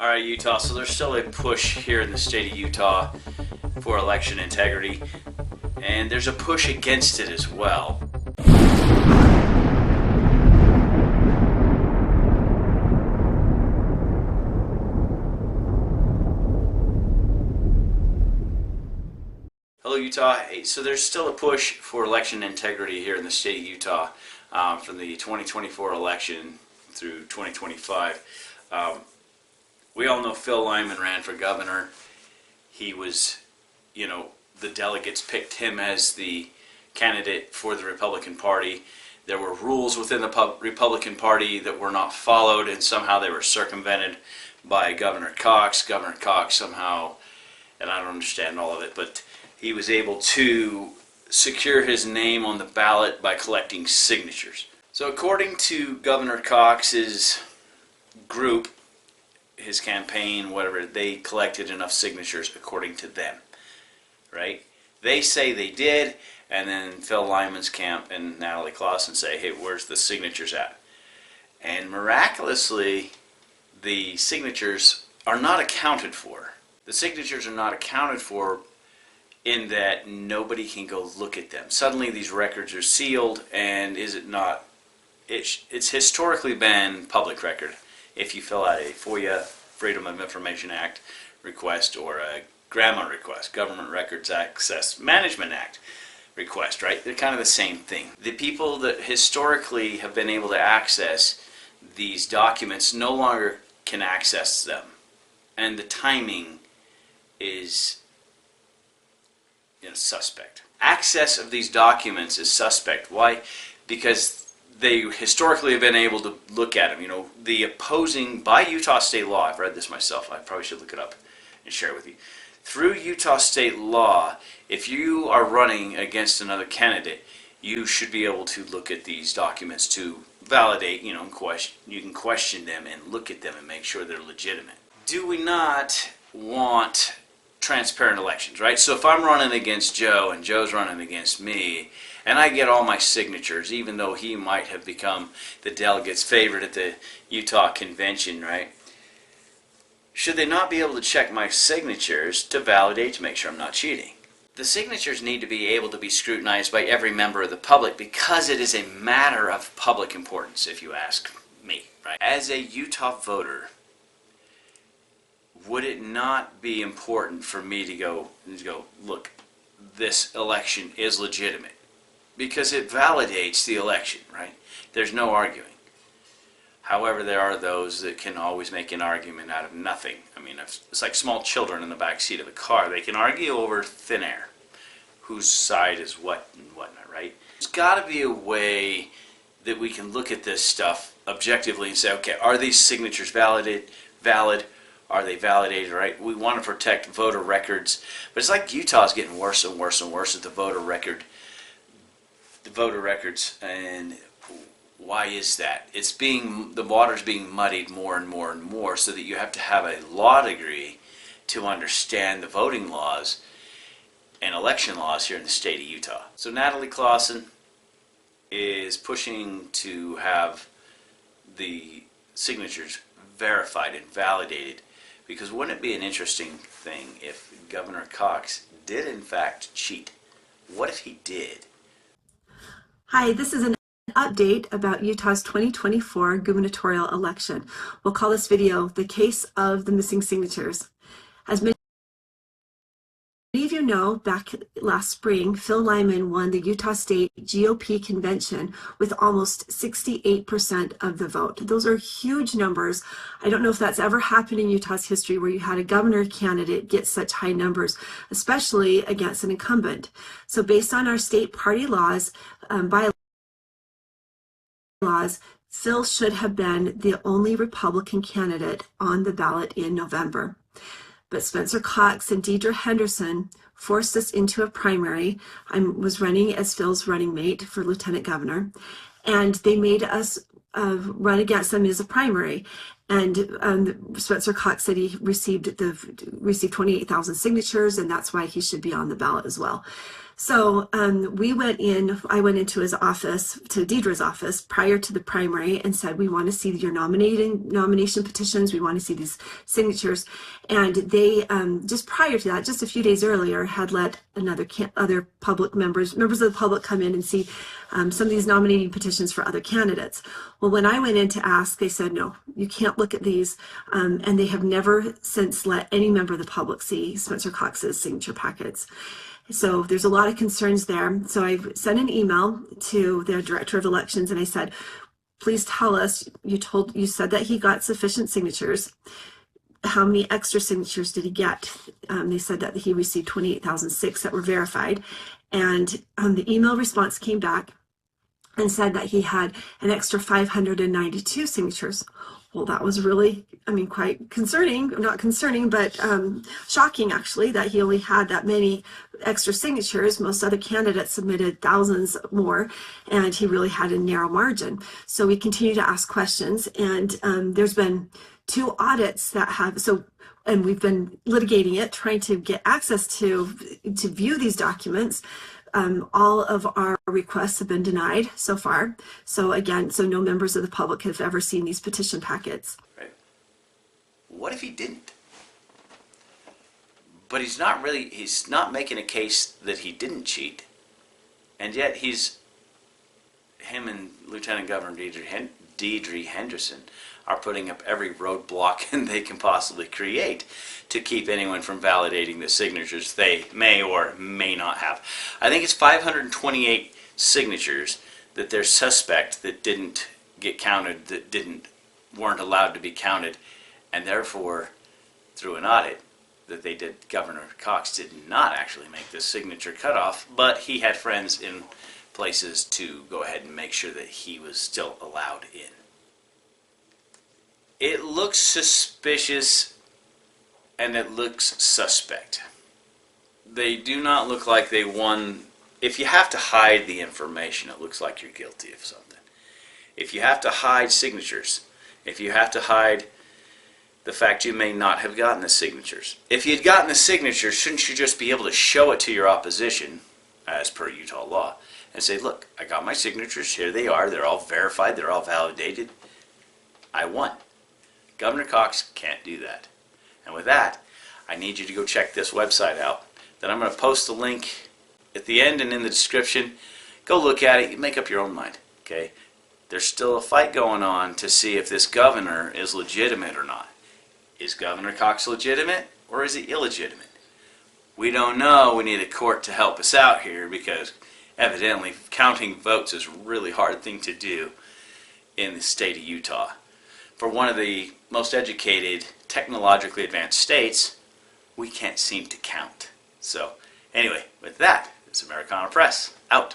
All right, Utah, so there's still a push here in the state of Utah for election integrity, and there's a push against it as well. Hello, Utah. Hey, so there's still a push for election integrity here in the state of Utah from the 2024 election through 2025. We all know Phil Lyman ran for governor. He was, the delegates picked him as the candidate for the Republican Party. There were rules within the Republican Party that were not followed, and somehow they were circumvented by Governor Cox. Governor Cox somehow, and I don't understand all of it, but he was able to secure his name on the ballot by collecting signatures. So according to Governor Cox's group, his campaign, whatever, they collected enough signatures according to them, right? They say they did, and then Phil Lyman's camp and Natalie Clausen say, hey, where's the signatures at? And miraculously, the signatures are not accounted for. The signatures are not accounted for in that nobody can go look at them. Suddenly these records are sealed, and is it not? It's historically been public record. If you fill out a FOIA, Freedom of Information Act request, or a GRAMA request, Government Records Access Management Act request, right? They're kind of the same thing. The people that historically have been able to access these documents no longer can access them. And the timing is suspect. Access of these documents is suspect. Why? Because they historically have been able to look at them. The opposing, by Utah state law, I've read this myself, I probably should look it up and share it with you. Through Utah state law, if you are running against another candidate, you should be able to look at these documents to validate, you can question them and look at them and make sure they're legitimate. Do we not want transparent elections, right? So if I'm running against Joe and Joe's running against me, and I get all my signatures, even though he might have become the delegate's favorite at the Utah convention, right? Should they not be able to check my signatures to validate, to make sure I'm not cheating? The signatures need to be able to be scrutinized by every member of the public because it is a matter of public importance, if you ask me, right? As a Utah voter, would it not be important for me to go, look, this election is legitimate? Because it validates the election, right? There's no arguing. However, there are those that can always make an argument out of nothing. I mean, it's like small children in the back seat of a car. They can argue over thin air, whose side is what and whatnot, right? There's got to be a way that we can look at this stuff objectively and say, okay, are these signatures valid? Are they validated, right? We want to protect voter records, but it's like Utah's getting worse and worse and worse at the voter records, and why is that? The water's being muddied more and more and more, so that you have to have a law degree to understand the voting laws and election laws here in the state of Utah. So Natalie Clausen is pushing to have the signatures verified and validated, because wouldn't it be an interesting thing if Governor Cox did in fact cheat? What if he did? Hi, this is an update about Utah's 2024 gubernatorial election. We'll call this video "The Case of the Missing Signatures." As many of you know, back last spring, Phil Lyman won the Utah State GOP convention with almost 68% of the vote. Those are huge numbers. I don't know if that's ever happened in Utah's history where you had a governor candidate get such high numbers, especially against an incumbent. So based on our state party laws, bylaws, Phil should have been the only Republican candidate on the ballot in November. But Spencer Cox and Deidre Henderson forced us into a primary. I was running as Phil's running mate for lieutenant governor, and they made us run against them as a primary. And Spencer Cox said he received 28,000 signatures, and that's why he should be on the ballot as well. So we went in, I went into his office, to Deidre's office prior to the primary and said, we want to see your nomination petitions. We want to see these signatures. And they, just prior to that, just a few days earlier, had let other public members of the public come in and see some of these nominating petitions for other candidates. Well, when I went in to ask, they said, no, you can't look at these. And they have never since let any member of the public see Spencer Cox's signature packets. So there's a lot of concerns there. So I sent an email to the director of elections and I said, please tell us, you said that he got sufficient signatures. How many extra signatures did he get? They said that he received 28,006 that were verified. And the email response came back and said that he had an extra 592 signatures. Well, that was really, quite concerning, not concerning, but shocking actually, that he only had that many extra signatures. Most other candidates submitted thousands more, and he really had a narrow margin. So we continue to ask questions, and there's been 2 audits that have, and we've been litigating it, trying to get access to view these documents. All of our requests have been denied so far. So again, no members of the public have ever seen these petition packets. Right. What if he didn't? But he's not making a case that he didn't cheat. And yet him and Lieutenant Governor Deidre Henderson are putting up every roadblock they can possibly create to keep anyone from validating the signatures they may or may not have. I think it's 528 signatures that they're suspect that didn't get counted, that weren't allowed to be counted, and therefore, through an audit that they did, Governor Cox did not actually make the signature cutoff, but he had friends in places to go ahead and make sure that he was still allowed in. It looks suspicious and it looks suspect. They do not look like they won. If you have to hide the information, it looks like you're guilty of something. If you have to hide signatures, if you have to hide the fact you may not have gotten the signatures. If you'd gotten the signatures, shouldn't you just be able to show it to your opposition, as per Utah law, and say, look, I got my signatures, here they are, they're all verified, they're all validated, I won. Governor Cox can't do that. And with that, I need you to go check this website out. Then I'm going to post a link at the end and in the description. Go look at it, you make up your own mind, okay? There's still a fight going on to see if this governor is legitimate or not. Is Governor Cox legitimate or is he illegitimate? We don't know. We need a court to help us out here because evidently counting votes is a really hard thing to do in the state of Utah. For one of the most educated, technologically advanced states, we can't seem to count. So anyway, with that, it's Americana Press, out.